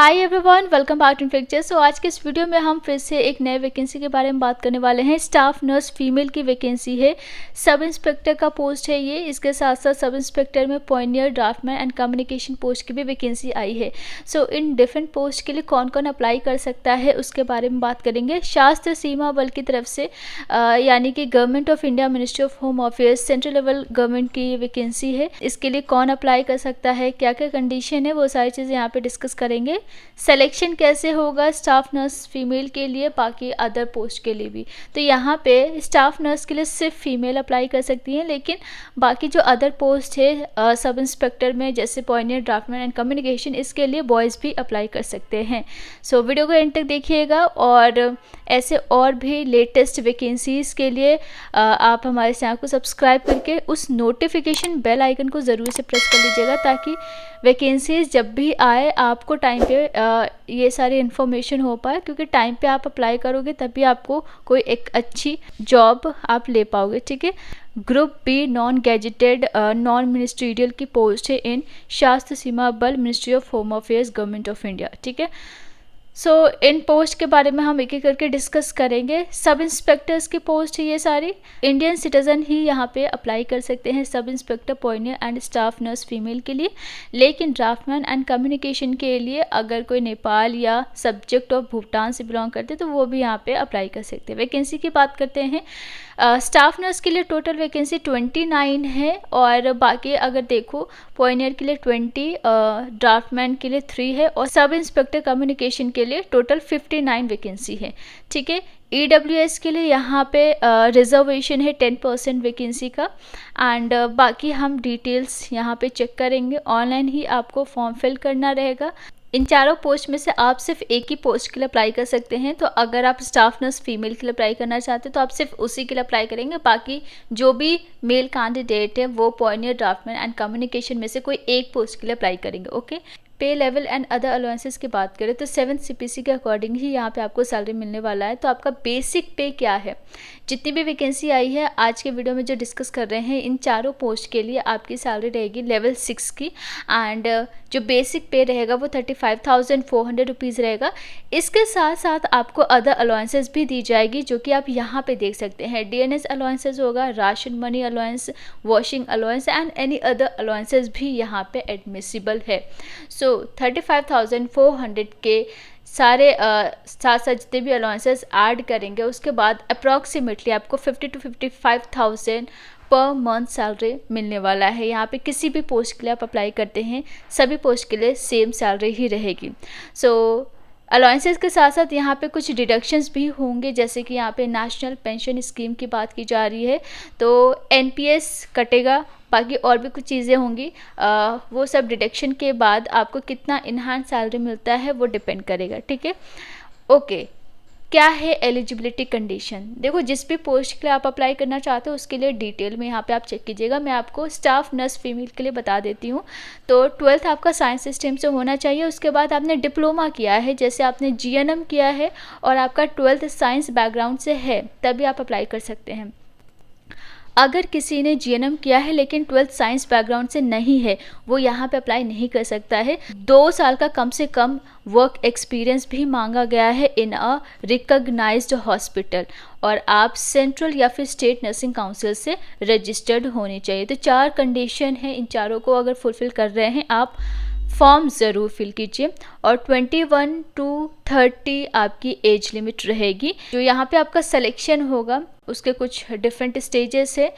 Hi everyone, welcome back to इनफेक्चर। So आज के इस वीडियो में हम फिर से एक नए वैकेंसी के बारे में बात करने वाले हैं। स्टाफ नर्स फीमेल की वैकेंसी है, सब इंस्पेक्टर का पोस्ट है ये। इसके साथ साथ सब इंस्पेक्टर में Pioneer, draughtsman and communication post की भी वैकेंसी आई है। सो इन डिफरेंट पोस्ट के लिए कौन कौन अप्लाई कर सकता है उसके बारे में बात करेंगे। सशस्त्र सीमा बल की तरफ से यानी कि government of India, ministry of home affairs, central level government की ये वैकेंसी है। इसके लिए कौन अप्लाई कर सकता है, क्या क्या कंडीशन है, वो सारी चीज़ें यहाँ पे डिस्कस करेंगे। सिलेक्शन कैसे होगा स्टाफ नर्स फीमेल के लिए, बाकी अदर पोस्ट के लिए भी। तो यहाँ पे स्टाफ नर्स के लिए सिर्फ फीमेल अप्लाई कर सकती हैं, लेकिन बाकी जो अदर पोस्ट है सब इंस्पेक्टर में, जैसे पॉइनियर, ड्राफ्टमैन एंड कम्युनिकेशन, इसके लिए बॉयज़ भी अप्लाई कर सकते हैं। सो वीडियो को एंड तक देखिएगा और ऐसे और भी लेटेस्ट वैकेंसीज़ के लिए आप हमारे चैनल को सब्सक्राइब करके उस नोटिफिकेशन बेल आइकन को ज़रूर से प्रेस कर लीजिएगा, ताकि वैकेंसीज़ जब भी आए आपको टाइम पे ये सारी इन्फॉर्मेशन हो पाए। क्योंकि टाइम पे आप अप्लाई करोगे तभी आपको कोई एक अच्छी जॉब आप ले पाओगे, ठीक है। Group B non gazetted non ministerial की पोस्ट है in Sashastra Seema Bal, ministry of home affairs, government of India, ठीक है। सो इन पोस्ट के बारे में हम एक एक करके डिस्कस करेंगे। सब इंस्पेक्टर्स की पोस्ट है ये सारी। इंडियन सिटीज़न ही यहाँ पे अप्लाई कर सकते हैं sub inspector, Pioneer and staff nurse female के लिए। लेकिन ड्राफ्टमैन एंड कम्युनिकेशन के लिए अगर कोई नेपाल या सब्जेक्ट ऑफ भूटान से बिलोंग करते तो वो भी यहाँ पे अप्लाई कर सकते हैं। वैकेंसी की बात करते हैं। स्टाफ नर्स के लिए टोटल वैकेंसी 29 है, और बाकी अगर देखो पॉइनियर के लिए 20, ड्राफ्टमैन के लिए 3 है, और सब इंस्पेक्टर कम्युनिकेशन के लिए टोटल 59 वैकेंसी है, ठीक है। EWS के लिए यहाँ पे रिजर्वेशन है 10% वैकेंसी का। एंड बाकी हम डिटेल्स यहाँ पे चेक करेंगे। ऑनलाइन ही आपको फॉर्म फिल करना रहेगा। इन चारों पोस्ट में से आप सिर्फ एक ही पोस्ट के लिए अप्लाई कर सकते हैं। तो अगर आप स्टाफ नर्स फीमेल के लिए अप्लाई करना चाहते हैं तो आप सिर्फ उसी के लिए अप्लाई करेंगे। बाकी जो भी मेल कैंडिडेट है वो पॉइनियर, ड्राफ्टमैन एंड कम्युनिकेशन में से कोई एक पोस्ट के लिए अप्लाई करेंगे, ओके। पे लेवल एंड अदर अलाउंसेस की बात करें तो 7 CPC के अकॉर्डिंग ही यहाँ पे आपको सैलरी मिलने वाला है। तो आपका बेसिक पे क्या है, जितनी भी वैकेंसी आई है आज के वीडियो में जो डिस्कस कर रहे हैं, इन चारों पोस्ट के लिए आपकी सैलरी रहेगी लेवल 6 की। एंड जो बेसिक पे रहेगा वो 35,400 रुपीज़ रहेगा। इसके साथ साथ आपको अदर अलाउंसेस भी दी जाएगी, जो कि आप यहाँ पे देख सकते हैं। DNS अलाउंसेस होगा, ration money allowance, washing allowance and any other allowances भी यहाँ पे एडमिसिबल है। सो 35,400 के सारे साथ साथ जितने भी अलाउंसेस ऐड करेंगे उसके बाद अप्रॉक्सीमेटली आपको 50 to 55,000 पर मंथ सैलरी मिलने वाला है। यहाँ पे किसी भी पोस्ट के लिए आप अप्लाई करते हैं सभी पोस्ट के लिए सेम सैलरी ही रहेगी। सो अलाउंसेस के साथ साथ यहाँ पे कुछ डिडक्शंस भी होंगे, जैसे कि यहाँ पे नेशनल पेंशन स्कीम की बात की जा रही है तो NPS कटेगा। बाकी और भी कुछ चीज़ें होंगी, वो सब डिडक्शन के बाद आपको कितना इनहांस सैलरी मिलता है वो डिपेंड करेगा, ठीक है, ओके। क्या है एलिजिबिलिटी कंडीशन, देखो जिस भी पोस्ट के लिए आप अप्लाई करना चाहते हो उसके लिए डिटेल में यहाँ पे आप चेक कीजिएगा। मैं आपको स्टाफ नर्स फीमेल के लिए बता देती हूँ। तो 12th आपका साइंस सिस्टम से होना चाहिए। उसके बाद आपने डिप्लोमा किया है, जैसे आपने GNM किया है और आपका 12th साइंस बैकग्राउंड से है, तभी आप अप्लाई कर सकते हैं। अगर किसी ने GNM किया है लेकिन 12th साइंस बैकग्राउंड से नहीं है, वो यहाँ पे अप्लाई नहीं कर सकता है। 2 साल का कम से कम वर्क एक्सपीरियंस भी मांगा गया है इन अ रिकॉग्नाइज्ड हॉस्पिटल, और आप सेंट्रल या फिर स्टेट नर्सिंग काउंसिल से रजिस्टर्ड होने चाहिए। तो 4 कंडीशन है, इन चारों को अगर फुलफिल कर रहे हैं आप फॉर्म ज़रूर फिल कीजिए। और 21 to 30 आपकी एज लिमिट रहेगी। जो यहाँ पे आपका सिलेक्शन होगा उसके कुछ डिफरेंट स्टेजेस है।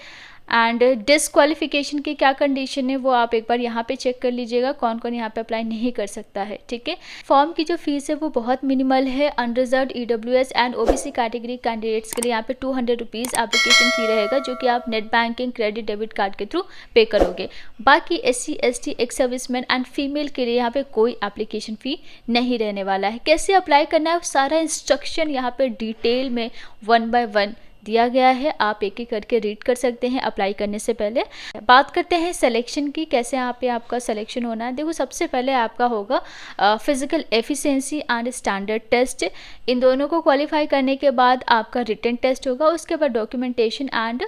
एंड डिसक्वालिफिकेशन की क्या कंडीशन है वो आप एक बार यहाँ पे चेक कर लीजिएगा, कौन कौन यहाँ पे अप्लाई नहीं कर सकता है, ठीक है। फॉर्म की जो फीस है वो बहुत मिनिमल है। Unreserved EWS and OBC category candidates के लिए यहाँ पे 200 रुपीज़ एप्लीकेशन फी रहेगा, जो कि आप net banking, credit, debit card के थ्रू पे करोगे। बाकी SC ST, ex serviceman and female के लिए यहाँ पे कोई एप्लीकेशन फ़ी नहीं रहने वाला है। कैसे अप्लाई करना है सारा इंस्ट्रक्शन यहाँ पे डिटेल में 1 by 1 दिया गया है, आप एक एक करके रीड कर सकते हैं अप्लाई करने से पहले। बात करते हैं सिलेक्शन की, कैसे यहाँ पे आपका सिलेक्शन होना है। देखो सबसे पहले आपका होगा physical efficiency and standard test. इन दोनों को क्वालिफाई करने के बाद आपका रिटन टेस्ट होगा, उसके बाद डॉक्यूमेंटेशन एंड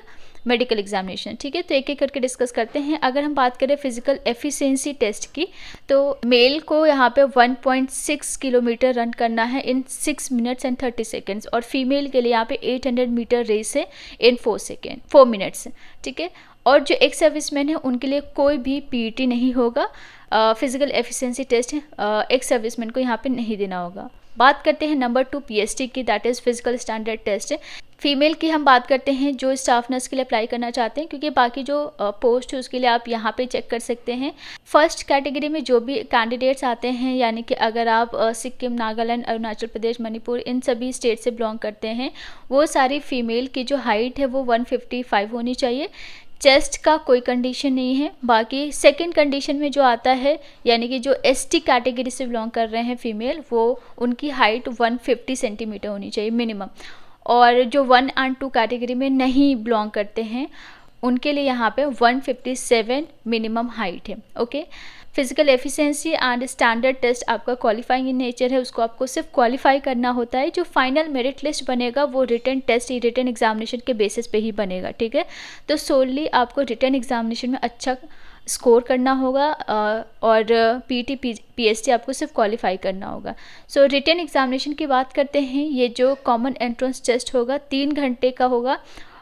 मेडिकल एग्जामिनेशन। ठीक है, तो एक एक करके डिस्कस करते हैं। अगर हम बात करें फिजिकल एफिशिएंसी टेस्ट की, तो मेल को यहाँ पे 1.6 किलोमीटर रन करना है इन 6 मिनट्स एंड 30 सेकेंड्स, और फीमेल के लिए यहाँ पे 800 मीटर रेस है इन 4 मिनट्स। ठीक है, और जो एक्स सर्विसमैन है उनके लिए कोई भी पीईटी नहीं होगा, physical efficiency test ex serviceman को यहाँ पे नहीं देना होगा। बात करते हैं नंबर 2 पीएसटी की, that is physical standard test. Female की हम बात करते हैं जो स्टाफ नर्स के लिए अप्लाई करना चाहते हैं, क्योंकि बाकी जो पोस्ट है उसके लिए आप यहाँ पे चेक कर सकते हैं। फर्स्ट कैटेगरी में जो भी कैंडिडेट्स आते हैं, यानी कि अगर आप सिक्किम, नागालैंड, अरुणाचल प्रदेश, मणिपुर, इन सभी स्टेट से बिलोंग करते हैं, वो सारी फीमेल की जो हाइट है वो 155 होनी चाहिए। चेस्ट का कोई कंडीशन नहीं है। बाकी सेकंड कंडीशन में जो आता है, यानी कि जो एसटी कैटेगरी से बिलोंग कर रहे हैं फीमेल, वो उनकी हाइट 150 सेंटीमीटर होनी चाहिए मिनिमम। और जो 1 और 2 कैटेगरी में नहीं बिलोंग करते हैं उनके लिए यहाँ पे 157 मिनिमम हाइट है। Okay, physical efficiency and standard test आपका क्वालिफाइंग इन नेचर है, उसको आपको सिर्फ क्वालिफाई करना होता है। जो फाइनल मेरिट लिस्ट बनेगा वो रिटन टेस्ट, रिटन एग्जामिनेशन के बेसिस पे ही बनेगा। ठीक है, तो सोलली आपको रिटन एग्जामिनेशन में अच्छा स्कोर करना होगा और पीटी पीएसटी आपको सिर्फ क्वालिफाई करना होगा। सो रिटन एग्जामिनेशन की बात करते हैं। ये जो कॉमन एंट्रेंस टेस्ट होगा 3 घंटे का होगा,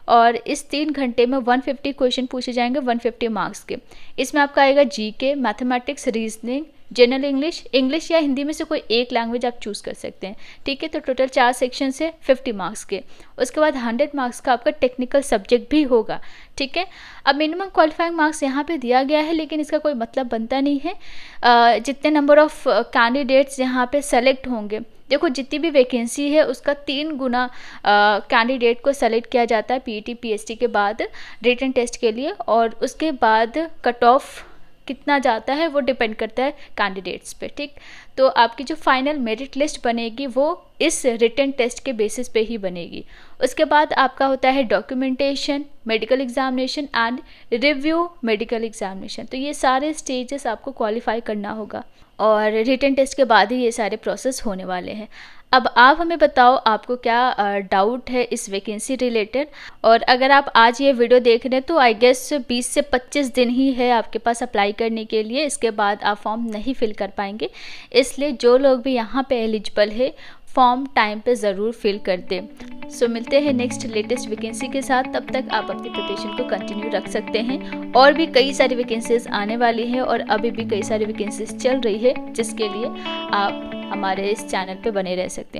और इस 3 घंटे में 150 क्वेश्चन पूछे जाएंगे 150 मार्क्स के। इसमें आपका आएगा GK, mathematics, reasoning, general English या हिंदी में से कोई एक लैंग्वेज आप चूज़ कर सकते हैं। ठीक है, तो टोटल 4 सेक्शन से 50 मार्क्स के। उसके बाद 100 मार्क्स का आपका टेक्निकल सब्जेक्ट भी होगा। ठीक है, अब मिनिमम क्वालिफाइंग मार्क्स यहाँ पे दिया गया है, लेकिन इसका कोई मतलब बनता नहीं है। जितने नंबर ऑफ कैंडिडेट्स यहाँ पे सेलेक्ट होंगे, देखो जितनी भी वैकेंसी है उसका 3 गुना कैंडिडेट को सेलेक्ट किया जाता है पीईटी पीएसटी के बाद रिटन टेस्ट के लिए, और उसके बाद कट ऑफ कितना जाता है वो डिपेंड करता है कैंडिडेट्स पे। ठीक, तो आपकी जो फाइनल मेरिट लिस्ट बनेगी वो इस रिटन टेस्ट के बेसिस पे ही बनेगी। उसके बाद आपका होता है documentation, medical examination and review medical examination. तो ये सारे स्टेजेस आपको क्वालिफाई करना होगा, और रिटन टेस्ट के बाद ही ये सारे प्रोसेस होने वाले हैं। अब आप हमें बताओ आपको क्या डाउट है इस वैकेंसी रिलेटेड, और अगर आप आज ये वीडियो देख रहे हैं तो आई गेस 20 से 25 दिन ही है आपके पास अप्लाई करने के लिए, इसके बाद आप फॉर्म नहीं फिल कर पाएंगे। इसलिए जो लोग भी यहाँ पे एलिजिबल है फॉर्म टाइम पे ज़रूर फिल कर दें। सो मिलते हैं नेक्स्ट लेटेस्ट वैकेंसी के साथ, तब तक आप अपनी प्रिपरेशन को कंटिन्यू रख सकते हैं। और भी कई सारी वैकेंसीज आने वाली हैं, और अभी भी कई सारी वैकेंसीज चल रही है, जिसके लिए आप हमारे इस चैनल पे बने रह सकते हैं।